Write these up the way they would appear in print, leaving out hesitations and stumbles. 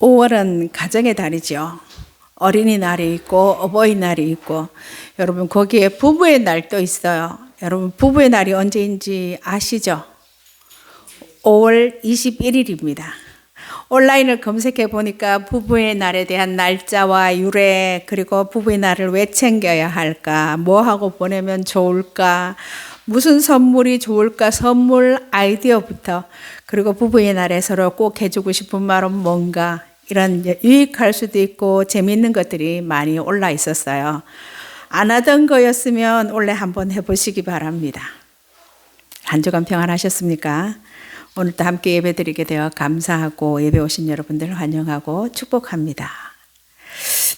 5월은 가정의 달이죠. 어린이날이 있고 어버이날이 있고 여러분 거기에 부부의 날도 있어요. 여러분 부부의 날이 언제인지 아시죠? 5월 21일입니다. 온라인을 검색해 보니까 부부의 날에 대한 날짜와 유래, 그리고 부부의 날을 왜 챙겨야 할까, 뭐 하고 보내면 좋을까, 무슨 선물이 좋을까, 선물 아이디어부터, 그리고 부부의 날에 서로 꼭 해주고 싶은 말은 뭔가, 이런 유익할 수도 있고 재미있는 것들이 많이 올라 있었어요. 안 하던 거였으면 원래 한번 해보시기 바랍니다. 한 주간 평안하셨습니까? 오늘도 함께 예배드리게 되어 감사하고 예배 오신 여러분들 환영하고 축복합니다.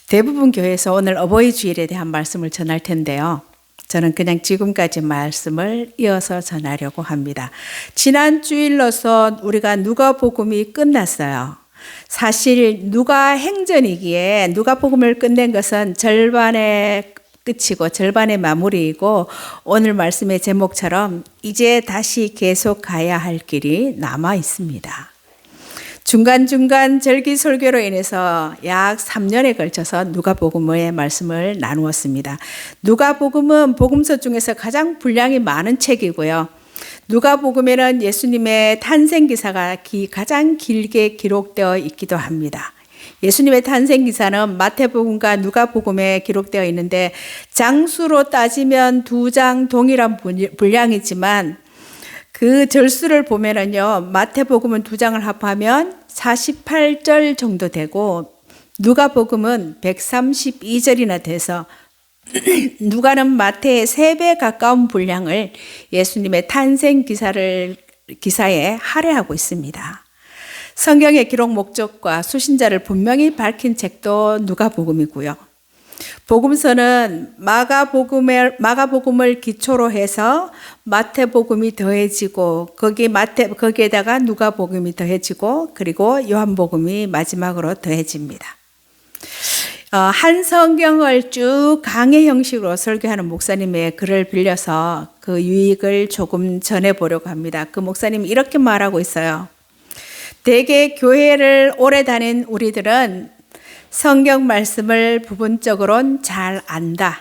대부분 교회에서 오늘 어버이 주일에 대한 말씀을 전할 텐데요. 저는 그냥 지금까지 말씀을 이어서 전하려고 합니다. 지난 주일로서 우리가 누가복음이 끝났어요. 사실 누가 행전이기에 누가복음을 끝낸 것은 절반의 끝이고 절반의 마무리이고, 오늘 말씀의 제목처럼 이제 다시 계속 가야 할 길이 남아 있습니다. 중간중간 절기설교로 인해서 약 3년에 걸쳐서 누가복음의 말씀을 나누었습니다. 누가복음은 복음서 중에서 가장 분량이 많은 책이고요. 누가복음에는 예수님의 탄생 기사가 가장 길게 기록되어 있기도 합니다. 예수님의 탄생 기사는 마태복음과 누가복음에 기록되어 있는데 장수로 따지면 2장 동일한 분량이지만 그 절수를 보면은요, 마태복음은 2장을 합하면 48절 정도 되고 누가복음은 132절이나 돼서 누가는 마태의 3배 가까운 분량을 예수님의 탄생 기사에 할애하고 있습니다. 성경의 기록 목적과 수신자를 분명히 밝힌 책도 누가복음이고요. 복음서는 마가복음을 기초로 해서 마태복음이 더해지고 거기에다가 누가복음이 더해지고 그리고 요한복음이 마지막으로 더해집니다. 한 성경을 쭉 강의 형식으로 설교하는 목사님의 글을 빌려서 그 유익을 조금 전해보려고 합니다. 그 목사님이 이렇게 말하고 있어요. 대개 교회를 오래 다닌 우리들은 성경 말씀을 부분적으로는 잘 안다.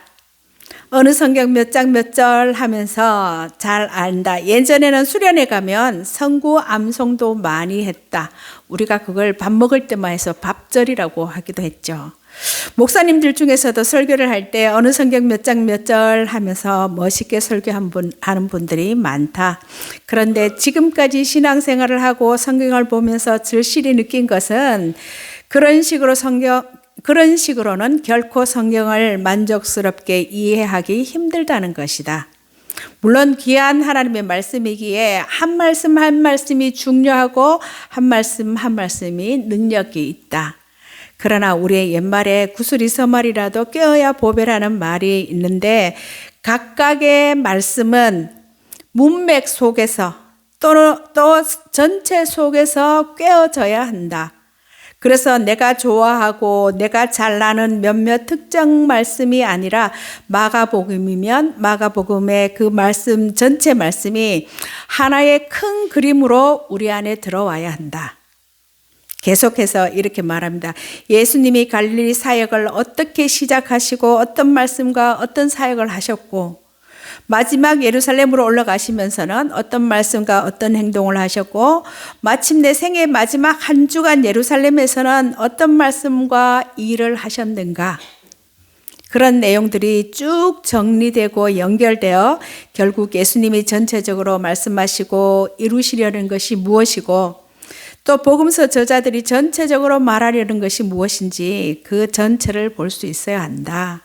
어느 성경 몇 장 몇 절 하면서 잘 안다. 예전에는 수련회 가면 성구 암송도 많이 했다. 우리가 그걸 밥 먹을 때만 해서 밥절이라고 하기도 했죠. 목사님들 중에서도 설교를 할 때 어느 성경 몇 장 몇 절 하면서 멋있게 설교하는 분들이 많다. 그런데 지금까지 신앙생활을 하고 성경을 보면서 절실히 느낀 것은 그런 식으로는 결코 성경을 만족스럽게 이해하기 힘들다는 것이다. 물론 귀한 하나님의 말씀이기에 한 말씀 한 말씀이 중요하고 한 말씀 한 말씀이 능력이 있다. 그러나 우리의 옛말에 구슬이 서말이라도 꿰어야 보배라는 말이 있는데, 각각의 말씀은 문맥 속에서 또 전체 속에서 꿰어져야 한다. 그래서 내가 좋아하고 내가 잘 아는 몇몇 특정 말씀이 아니라 마가복음이면 마가복음의 그 말씀, 전체 말씀이 하나의 큰 그림으로 우리 안에 들어와야 한다. 계속해서 이렇게 말합니다. 예수님이 갈릴리 사역을 어떻게 시작하시고 어떤 말씀과 어떤 사역을 하셨고, 마지막 예루살렘으로 올라가시면서는 어떤 말씀과 어떤 행동을 하셨고, 마침내 생애 마지막 한 주간 예루살렘에서는 어떤 말씀과 일을 하셨는가. 그런 내용들이 쭉 정리되고 연결되어 결국 예수님이 전체적으로 말씀하시고 이루시려는 것이 무엇이고, 또 복음서 저자들이 전체적으로 말하려는 것이 무엇인지 그 전체를 볼 수 있어야 한다.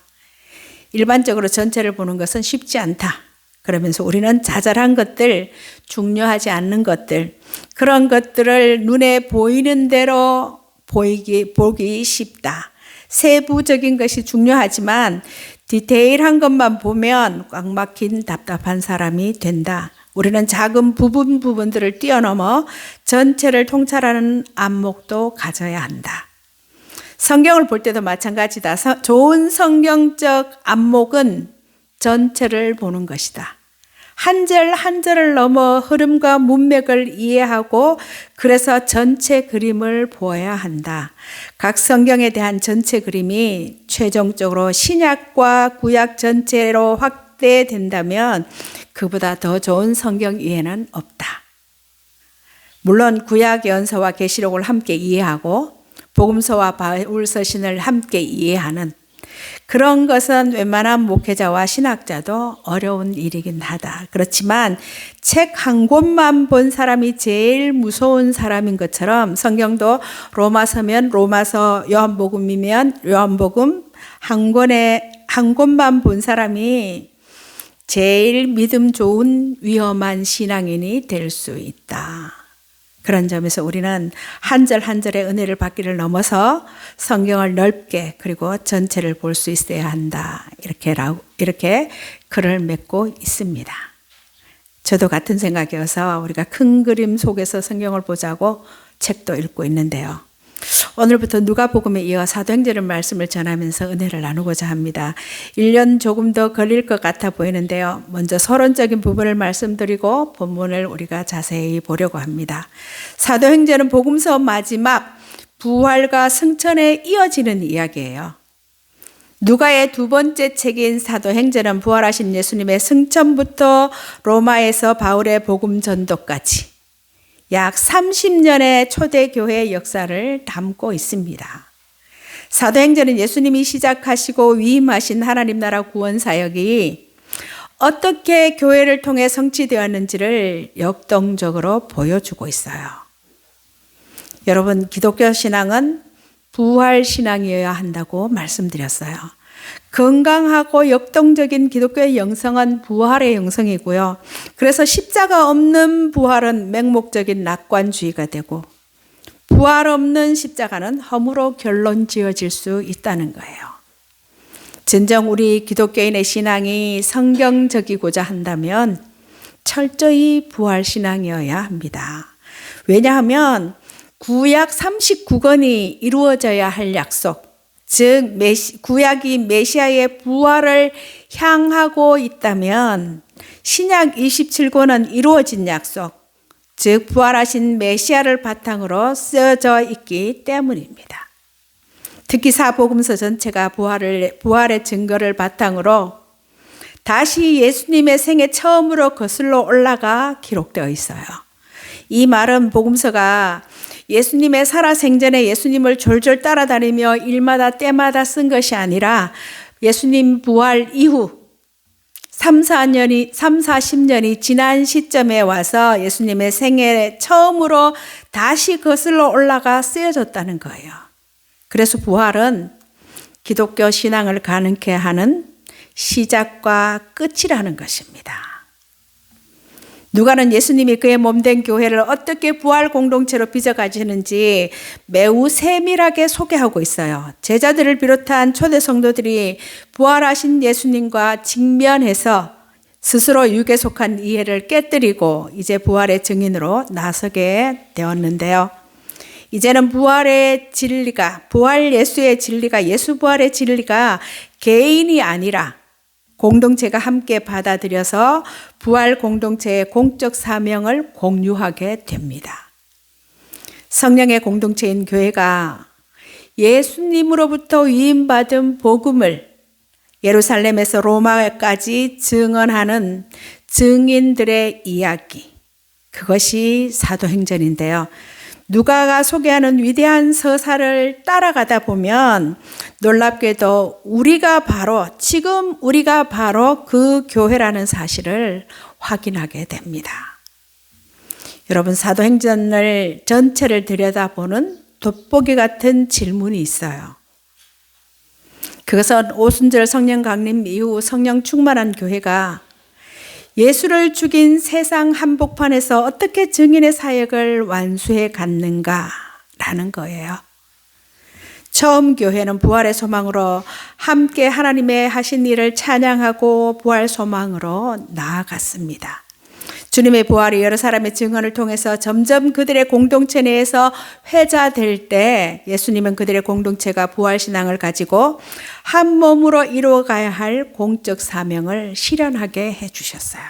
일반적으로 전체를 보는 것은 쉽지 않다. 그러면서 우리는 자잘한 것들, 중요하지 않는 것들, 그런 것들을 눈에 보이는 대로 보기 쉽다. 세부적인 것이 중요하지만 디테일한 것만 보면 꽉 막힌 답답한 사람이 된다. 우리는 작은 부분들을 뛰어넘어 전체를 통찰하는 안목도 가져야 한다. 성경을 볼 때도 마찬가지다. 좋은 성경적 안목은 전체를 보는 것이다. 한 절 한 절을 넘어 흐름과 문맥을 이해하고 그래서 전체 그림을 보아야 한다. 각 성경에 대한 전체 그림이 최종적으로 신약과 구약 전체로 확대된다면 그보다 더 좋은 성경 이해는 없다. 물론 구약 연서와 계시록을 함께 이해하고 복음서와 바울서신을 함께 이해하는 그런 것은 웬만한 목회자와 신학자도 어려운 일이긴 하다. 그렇지만 책 한 권만 본 사람이 제일 무서운 사람인 것처럼 성경도 로마서면 로마서, 요한복음이면 요한복음 한 권만 본 사람이 제일 믿음 좋은 위험한 신앙인이 될 수 있다. 그런 점에서 우리는 한 절 한 절의 은혜를 받기를 넘어서 성경을 넓게 그리고 전체를 볼 수 있어야 한다. 이렇게 글을 맺고 있습니다. 저도 같은 생각이어서 우리가 큰 그림 속에서 성경을 보자고 책도 읽고 있는데요. 오늘부터 누가복음에 이어 사도행전의 말씀을 전하면서 은혜를 나누고자 합니다. 1년 조금 더 걸릴 것 같아 보이는데요. 먼저 서론적인 부분을 말씀드리고 본문을 우리가 자세히 보려고 합니다. 사도행전은 복음서 마지막 부활과 승천에 이어지는 이야기예요. 누가의 두 번째 책인 사도행전은 부활하신 예수님의 승천부터 로마에서 바울의 복음 전도까지 약 30년의 초대교회 역사를 담고 있습니다. 사도행전은 예수님이 시작하시고 위임하신 하나님 나라 구원 사역이 어떻게 교회를 통해 성취되었는지를 역동적으로 보여주고 있어요. 여러분, 기독교 신앙은 부활 신앙이어야 한다고 말씀드렸어요. 건강하고 역동적인 기독교의 영성은 부활의 영성이고요. 그래서 십자가 없는 부활은 맹목적인 낙관주의가 되고 부활 없는 십자가는 허무로 결론 지어질 수 있다는 거예요. 진정 우리 기독교인의 신앙이 성경적이고자 한다면 철저히 부활 신앙이어야 합니다. 왜냐하면 구약 39권이 이루어져야 할 약속, 즉 구약이 메시아의 부활을 향하고 있다면 신약 27권은 이루어진 약속, 즉 부활하신 메시아를 바탕으로 쓰여져 있기 때문입니다. 특히 사복음서 전체가 부활의 증거를 바탕으로 다시 예수님의 생애 처음으로 거슬러 올라가 기록되어 있어요. 이 말은 복음서가 예수님의 살아생전에 예수님을 졸졸 따라다니며 일마다 때마다 쓴 것이 아니라 예수님 부활 이후 40년이 지난 시점에 와서 예수님의 생애 처음으로 다시 거슬러 올라가 쓰여졌다는 거예요. 그래서 부활은 기독교 신앙을 가능케 하는 시작과 끝이라는 것입니다. 누가는 예수님이 그의 몸된 교회를 어떻게 부활 공동체로 빚어가시는지 매우 세밀하게 소개하고 있어요. 제자들을 비롯한 초대 성도들이 부활하신 예수님과 직면해서 스스로 육에 속한 이해를 깨뜨리고 이제 부활의 증인으로 나서게 되었는데요. 이제는 부활의 진리가, 부활 예수의 진리가, 예수 부활의 진리가 개인이 아니라 공동체가 함께 받아들여서 부활 공동체의 공적 사명을 공유하게 됩니다. 성령의 공동체인 교회가 예수님으로부터 위임받은 복음을 예루살렘에서 로마까지 증언하는 증인들의 이야기, 그것이 사도행전인데요. 누가가 소개하는 위대한 서사를 따라가다 보면 놀랍게도 지금 우리가 바로 그 교회라는 사실을 확인하게 됩니다. 여러분, 사도행전을 전체를 들여다보는 돋보기 같은 질문이 있어요. 그것은 오순절 성령 강림 이후 성령 충만한 교회가 예수를 죽인 세상 한복판에서 어떻게 증인의 사역을 완수해 갔는가라는 거예요. 처음 교회는 부활의 소망으로 함께 하나님의 하신 일을 찬양하고 부활 소망으로 나아갔습니다. 주님의 부활이 여러 사람의 증언을 통해서 점점 그들의 공동체 내에서 회자될 때 예수님은 그들의 공동체가 부활신앙을 가지고 한 몸으로 이루어가야 할 공적 사명을 실현하게 해주셨어요.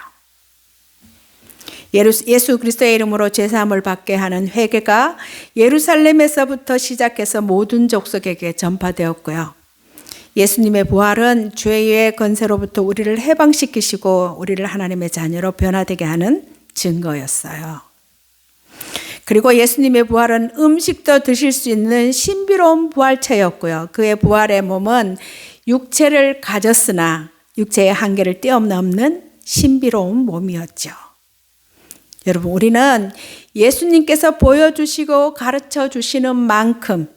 예수 그리스도의 이름으로 죄사함을 받게 하는 회개가 예루살렘에서부터 시작해서 모든 족속에게 전파되었고요. 예수님의 부활은 죄의 권세로부터 우리를 해방시키시고 우리를 하나님의 자녀로 변화되게 하는 증거였어요. 그리고 예수님의 부활은 음식도 드실 수 있는 신비로운 부활체였고요. 그의 부활의 몸은 육체를 가졌으나 육체의 한계를 뛰어넘는 신비로운 몸이었죠. 여러분, 우리는 예수님께서 보여주시고 가르쳐 주시는 만큼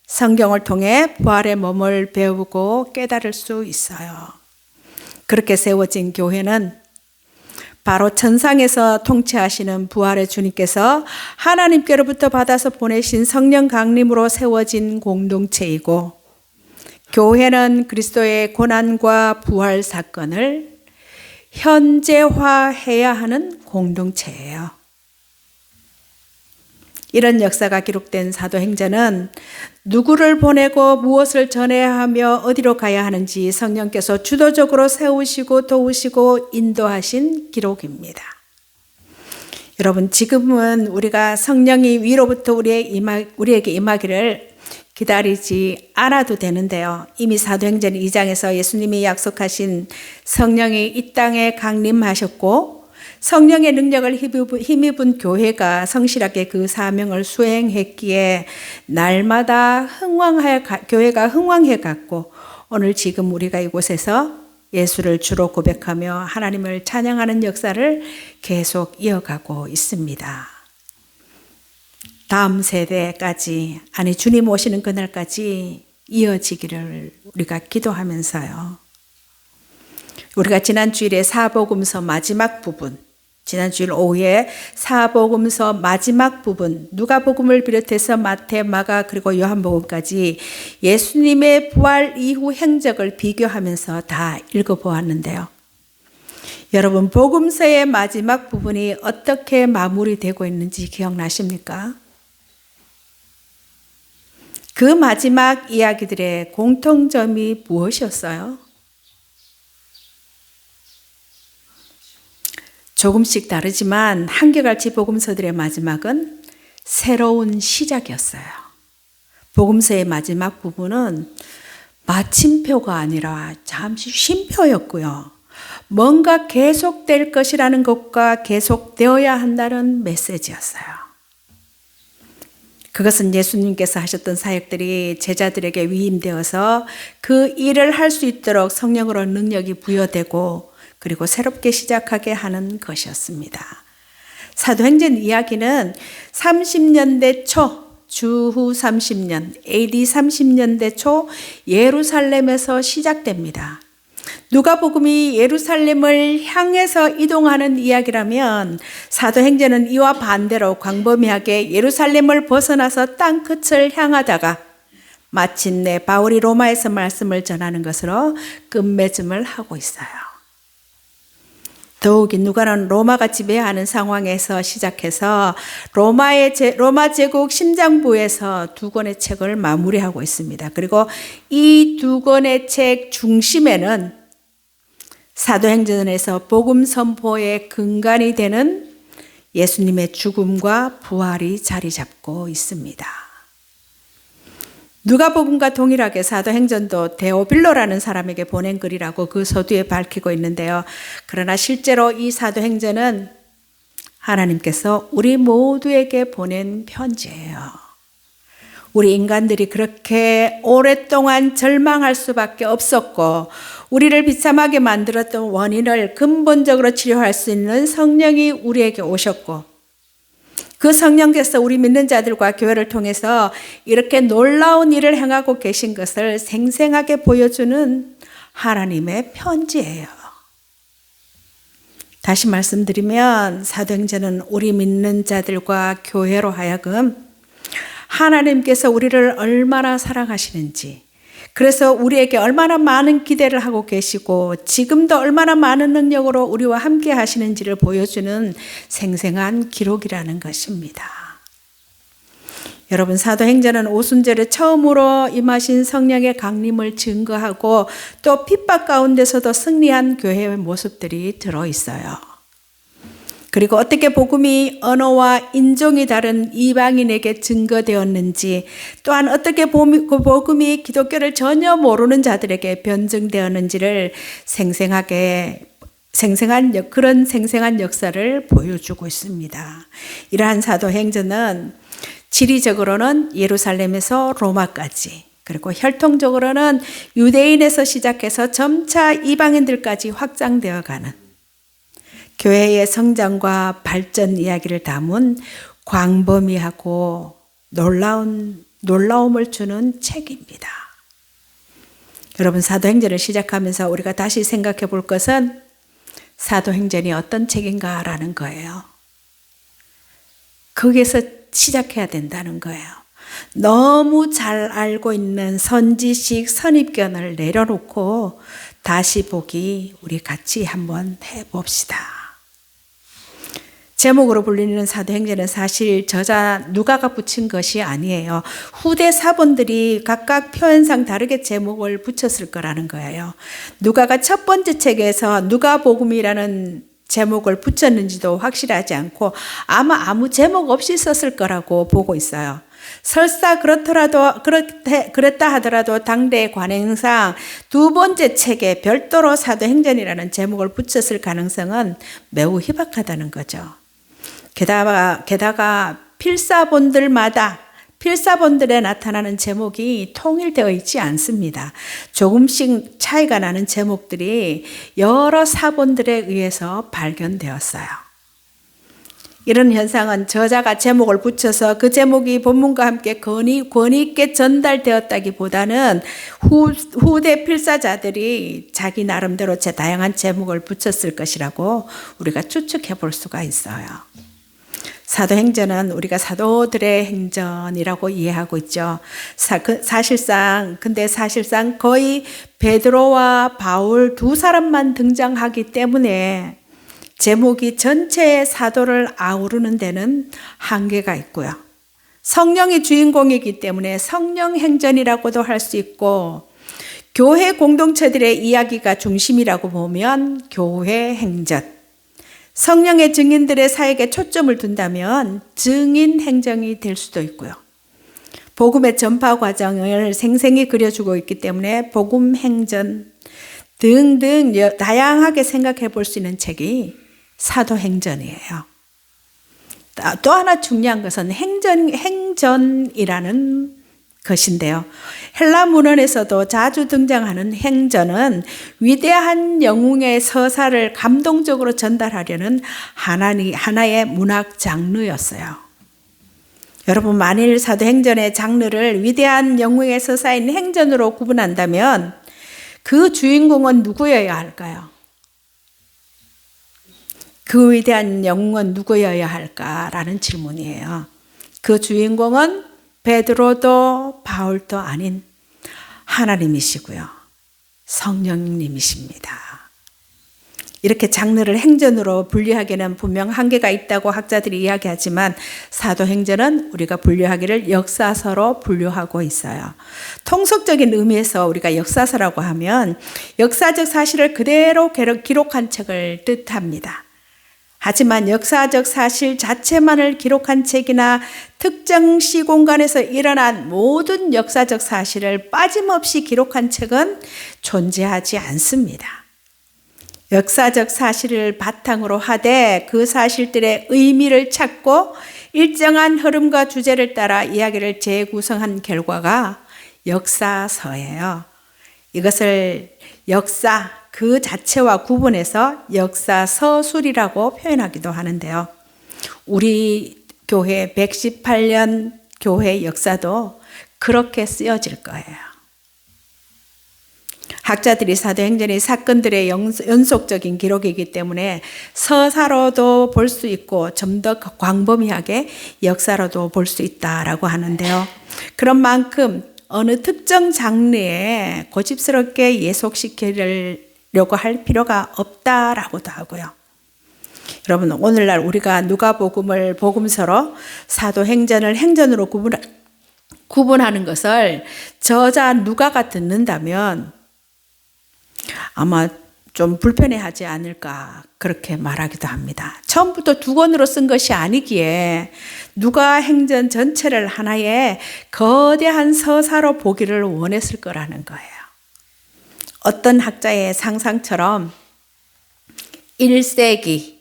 성경을 통해 부활의 몸을 배우고 깨달을 수 있어요. 그렇게 세워진 교회는 바로 천상에서 통치하시는 부활의 주님께서 하나님께로부터 받아서 보내신 성령 강림으로 세워진 공동체이고, 교회는 그리스도의 고난과 부활 사건을 현재화해야 하는 공동체예요. 이런 역사가 기록된 사도행전은 누구를 보내고 무엇을 전해야 하며 어디로 가야 하는지 성령께서 주도적으로 세우시고 도우시고 인도하신 기록입니다. 여러분, 지금은 우리가 성령이 위로부터 우리에게 임하기를 기다리지 않아도 되는데요. 이미 사도행전 2장에서 예수님이 약속하신 성령이 이 땅에 강림하셨고 성령의 능력을 힘입은 교회가 성실하게 그 사명을 수행했기에 날마다 교회가 흥왕해 갔고, 오늘 지금 우리가 이곳에서 예수를 주로 고백하며 하나님을 찬양하는 역사를 계속 이어가고 있습니다. 다음 세대까지, 아니 주님 오시는 그날까지 이어지기를 우리가 기도하면서요. 우리가 지난 주일에 사복음서 마지막 부분, 지난 주일 오후에 사복음서 마지막 부분, 누가복음을 비롯해서 마태, 마가 그리고 요한복음까지 예수님의 부활 이후 행적을 비교하면서 다 읽어보았는데요. 여러분, 복음서의 마지막 부분이 어떻게 마무리되고 있는지 기억나십니까? 그 마지막 이야기들의 공통점이 무엇이었어요? 조금씩 다르지만 한결같이 복음서들의 마지막은 새로운 시작이었어요. 복음서의 마지막 부분은 마침표가 아니라 잠시 쉼표였고요. 뭔가 계속될 것이라는 것과 계속되어야 한다는 메시지였어요. 그것은 예수님께서 하셨던 사역들이 제자들에게 위임되어서 그 일을 할 수 있도록 성령으로 능력이 부여되고 그리고 새롭게 시작하게 하는 것이었습니다. 사도행전 이야기는 30년대 초, 주후 30년, AD 30년대 초 예루살렘에서 시작됩니다. 누가복음이 예루살렘을 향해서 이동하는 이야기라면 사도행전은 이와 반대로 광범위하게 예루살렘을 벗어나서 땅끝을 향하다가 마침내 바울이 로마에서 말씀을 전하는 것으로 끝맺음을 하고 있어요. 더욱이 누가는 로마가 지배하는 상황에서 시작해서 로마 제국 심장부에서 두 권의 책을 마무리하고 있습니다. 그리고 이 두 권의 책 중심에는 사도행전에서 복음 선포의 근간이 되는 예수님의 죽음과 부활이 자리 잡고 있습니다. 누가복음과 동일하게 사도행전도 데오빌로라는 사람에게 보낸 글이라고 그 서두에 밝히고 있는데요. 그러나 실제로 이 사도행전은 하나님께서 우리 모두에게 보낸 편지예요. 우리 인간들이 그렇게 오랫동안 절망할 수밖에 없었고 우리를 비참하게 만들었던 원인을 근본적으로 치료할 수 있는 성령이 우리에게 오셨고, 그 성령께서 우리 믿는 자들과 교회를 통해서 이렇게 놀라운 일을 행하고 계신 것을 생생하게 보여주는 하나님의 편지예요. 다시 말씀드리면 사도행전은 우리 믿는 자들과 교회로 하여금 하나님께서 우리를 얼마나 사랑하시는지, 그래서 우리에게 얼마나 많은 기대를 하고 계시고 지금도 얼마나 많은 능력으로 우리와 함께 하시는지를 보여주는 생생한 기록이라는 것입니다. 여러분, 사도행전은 오순절에 처음으로 임하신 성령의 강림을 증거하고 또 핍박 가운데서도 승리한 교회의 모습들이 들어있어요. 그리고 어떻게 복음이 언어와 인종이 다른 이방인에게 증거되었는지, 또한 어떻게 그 복음이 기독교를 전혀 모르는 자들에게 변증되었는지를 그런 생생한 역사를 보여주고 있습니다. 이러한 사도행전은 지리적으로는 예루살렘에서 로마까지, 그리고 혈통적으로는 유대인에서 시작해서 점차 이방인들까지 확장되어 가는 교회의 성장과 발전 이야기를 담은 광범위하고 놀라움을 주는 책입니다. 여러분, 사도행전을 시작하면서 우리가 다시 생각해 볼 것은 사도행전이 어떤 책인가라는 거예요. 거기에서 시작해야 된다는 거예요. 너무 잘 알고 있는 선지식 선입견을 내려놓고 다시 보기 우리 같이 한번 해봅시다. 제목으로 불리는 사도행전은 사실 저자 누가가 붙인 것이 아니에요. 후대 사본들이 각각 표현상 다르게 제목을 붙였을 거라는 거예요. 누가가 첫 번째 책에서 누가복음이라는 제목을 붙였는지도 확실하지 않고 아마 아무 제목 없이 썼을 거라고 보고 있어요. 설사 그랬다 하더라도 당대의 관행상 두 번째 책에 별도로 사도행전이라는 제목을 붙였을 가능성은 매우 희박하다는 거죠. 게다가 필사본들에 나타나는 제목이 통일되어 있지 않습니다. 조금씩 차이가 나는 제목들이 여러 사본들에 의해서 발견되었어요. 이런 현상은 저자가 제목을 붙여서 그 제목이 본문과 함께 권위 있게 전달되었다기보다는 후대 필사자들이 자기 나름대로 다양한 제목을 붙였을 것이라고 우리가 추측해 볼 수가 있어요. 사도행전은 우리가 사도들의 행전이라고 이해하고 있죠. 사실상 거의 베드로와 바울 두 사람만 등장하기 때문에 제목이 전체의 사도를 아우르는 데는 한계가 있고요. 성령이 주인공이기 때문에 성령행전이라고도 할 수 있고, 교회 공동체들의 이야기가 중심이라고 보면 교회행전, 성령의 증인들의 사역에 초점을 둔다면 증인행전이 될 수도 있고요. 복음의 전파 과정을 생생히 그려주고 있기 때문에 복음행전 등등 다양하게 생각해 볼 수 있는 책이 사도행전이에요. 또 하나 중요한 것은 행전이라는 것인데요. 헬라 문헌에서도 자주 등장하는 행전은 위대한 영웅의 서사를 감동적으로 전달하려는 하나의 문학 장르였어요. 여러분, 만일 사도행전의 장르를 위대한 영웅의 서사인 행전으로 구분한다면 그 주인공은 누구여야 할까요? 그 위대한 영웅은 누구여야 할까라는 질문이에요. 그 주인공은 베드로도 바울도 아닌 하나님이시고요. 성령님이십니다. 이렇게 장르를 행전으로 분류하기는 분명 한계가 있다고 학자들이 이야기하지만 사도행전은 우리가 분류하기를 역사서로 분류하고 있어요. 통속적인 의미에서 우리가 역사서라고 하면 역사적 사실을 그대로 기록한 책을 뜻합니다. 하지만 역사적 사실 자체만을 기록한 책이나 특정 시공간에서 일어난 모든 역사적 사실을 빠짐없이 기록한 책은 존재하지 않습니다. 역사적 사실을 바탕으로 하되 그 사실들의 의미를 찾고 일정한 흐름과 주제를 따라 이야기를 재구성한 결과가 역사서예요. 이것을 역사 그 자체와 구분해서 역사서술이라고 표현하기도 하는데요. 우리 교회 118년 교회 역사도 그렇게 쓰여질 거예요. 학자들이 사도행전의 사건들의 연속적인 기록이기 때문에 서사로도 볼 수 있고 좀 더 광범위하게 역사로도 볼 수 있다라고 하는데요. 그런 만큼 어느 특정 장르에 고집스럽게 예속시키려고 할 필요가 없다라고도 하고요. 여러분, 오늘날 우리가 누가복음을 복음서로 사도행전을 행전으로 구분하는 것을 저자 누가가 듣는다면 아마 좀 불편해하지 않을까 그렇게 말하기도 합니다. 처음부터 두 권으로 쓴 것이 아니기에 누가행전 전체를 하나의 거대한 서사로 보기를 원했을 거라는 거예요. 어떤 학자의 상상처럼 1세기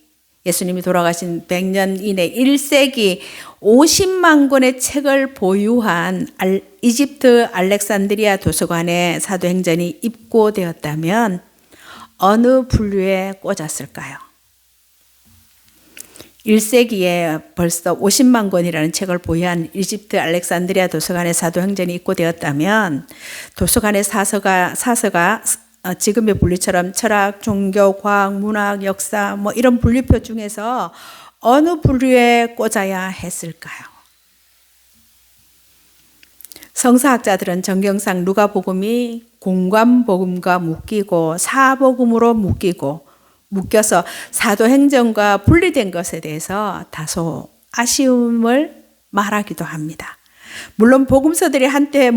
예수님이 돌아가신 100년 이내 1세기 50만 권의 책을 보유한 이집트 알렉산드리아 도서관에 사도행전이 입고되었다면 어느 분류에 꽂았을까요? 1세기에 벌써 50만 권이라는 책을 보유한 이집트 알렉산드리아 도서관에 사도행전이 입고되었다면 도서관의 사서가 지금의 분류처럼 철학, 종교, 과학, 문학, 역사 이런 분류표 중에서 어느 분류에 꽂아야 했을까요? 성서학자들은 정경상 누가복음이 공관복음과 묶이고 사복음으로 묶여서 사도행전과 분리된 것에 대해서 다소 아쉬움을 말하기도 합니다. 물론 복음서들이 한때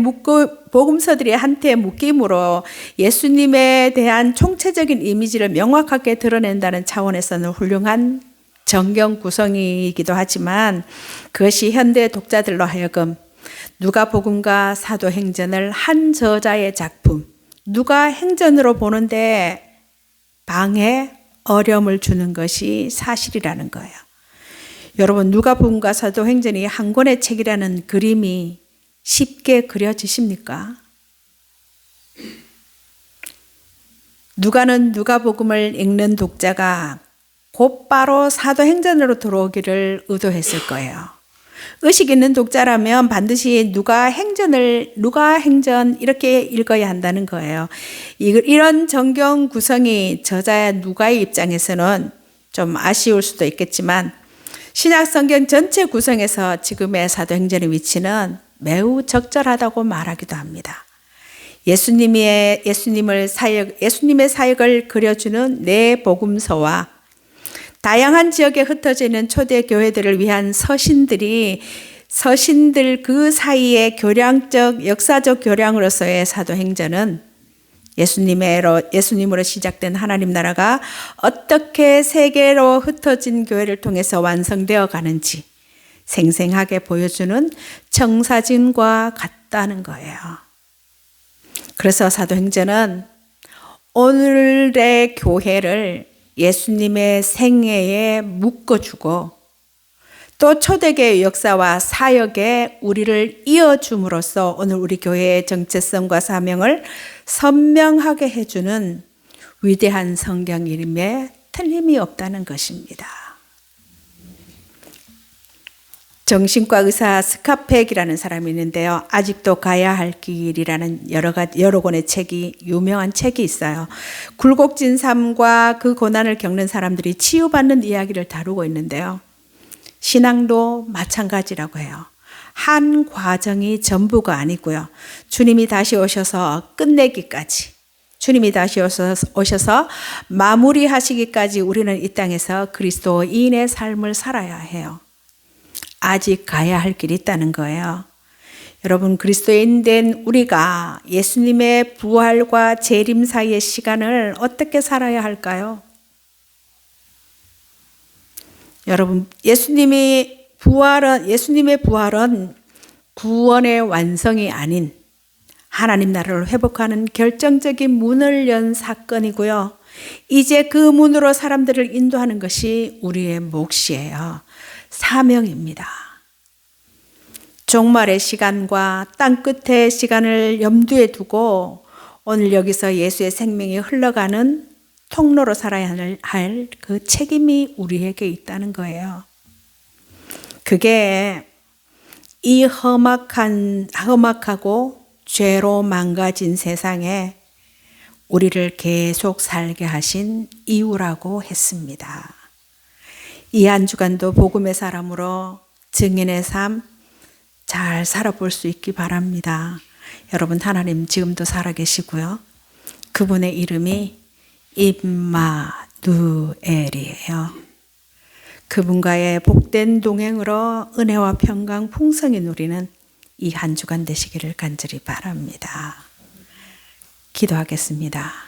묶임으로 예수님에 대한 총체적인 이미지를 명확하게 드러낸다는 차원에서는 훌륭한 정경 구성이기도 하지만 그것이 현대 독자들로 하여금 누가복음과 사도행전을 한 저자의 작품, 누가행전으로 보는데 방해, 어려움을 주는 것이 사실이라는 거예요. 여러분, 누가복음과 사도행전이 한 권의 책이라는 그림이 쉽게 그려지십니까? 누가는 누가복음을 읽는 독자가 곧바로 사도행전으로 들어오기를 의도했을 거예요. 의식 있는 독자라면 반드시 누가행전 이렇게 읽어야 한다는 거예요. 이런 정경 구성이 저자 누가의 입장에서는 좀 아쉬울 수도 있겠지만 신약 성경 전체 구성에서 지금의 사도행전의 위치는 매우 적절하다고 말하기도 합니다. 예수님의 사역을 그려주는 네 복음서와 다양한 지역에 흩어져 있는 초대 교회들을 위한 서신들 그 사이의 역사적 교량으로서의 사도행전은 예수님으로 시작된 하나님 나라가 어떻게 세계로 흩어진 교회를 통해서 완성되어 가는지 생생하게 보여주는 청사진과 같다는 거예요. 그래서 사도행전은 오늘의 교회를 예수님의 생애에 묶어주고 또 초대교회의 역사와 사역에 우리를 이어줌으로써 오늘 우리 교회의 정체성과 사명을 선명하게 해주는 위대한 성경 이름에 틀림이 없다는 것입니다. 정신과 의사 스카펙이라는 사람이 있는데요. 아직도 가야 할 길이라는 여러 권의 유명한 책이 있어요. 굴곡진 삶과 그 고난을 겪는 사람들이 치유받는 이야기를 다루고 있는데요. 신앙도 마찬가지라고 해요. 한 과정이 전부가 아니고요. 주님이 다시 오셔서 끝내기까지, 주님이 다시 오셔서 마무리하시기까지 우리는 이 땅에서 그리스도인의 삶을 살아야 해요. 아직 가야 할 길이 있다는 거예요. 여러분, 그리스도인 된 우리가 예수님의 부활과 재림 사이의 시간을 어떻게 살아야 할까요? 여러분, 예수님의 부활은 구원의 완성이 아닌 하나님 나라를 회복하는 결정적인 문을 연 사건이고요. 이제 그 문으로 사람들을 인도하는 것이 우리의 몫이에요. 사명입니다. 종말의 시간과 땅끝의 시간을 염두에 두고 오늘 여기서 예수의 생명이 흘러가는 통로로 살아야 할 그 책임이 우리에게 있다는 거예요. 그게 이 험악하고 죄로 망가진 세상에 우리를 계속 살게 하신 이유라고 했습니다. 이 한 주간도 복음의 사람으로 증인의 삶 잘 살아볼 수 있기 바랍니다. 여러분, 하나님 지금도 살아계시고요. 그분의 이름이 임마누엘이에요. 그분과의 복된 동행으로 은혜와 평강 풍성히 누리는 이 한 주간 되시기를 간절히 바랍니다. 기도하겠습니다.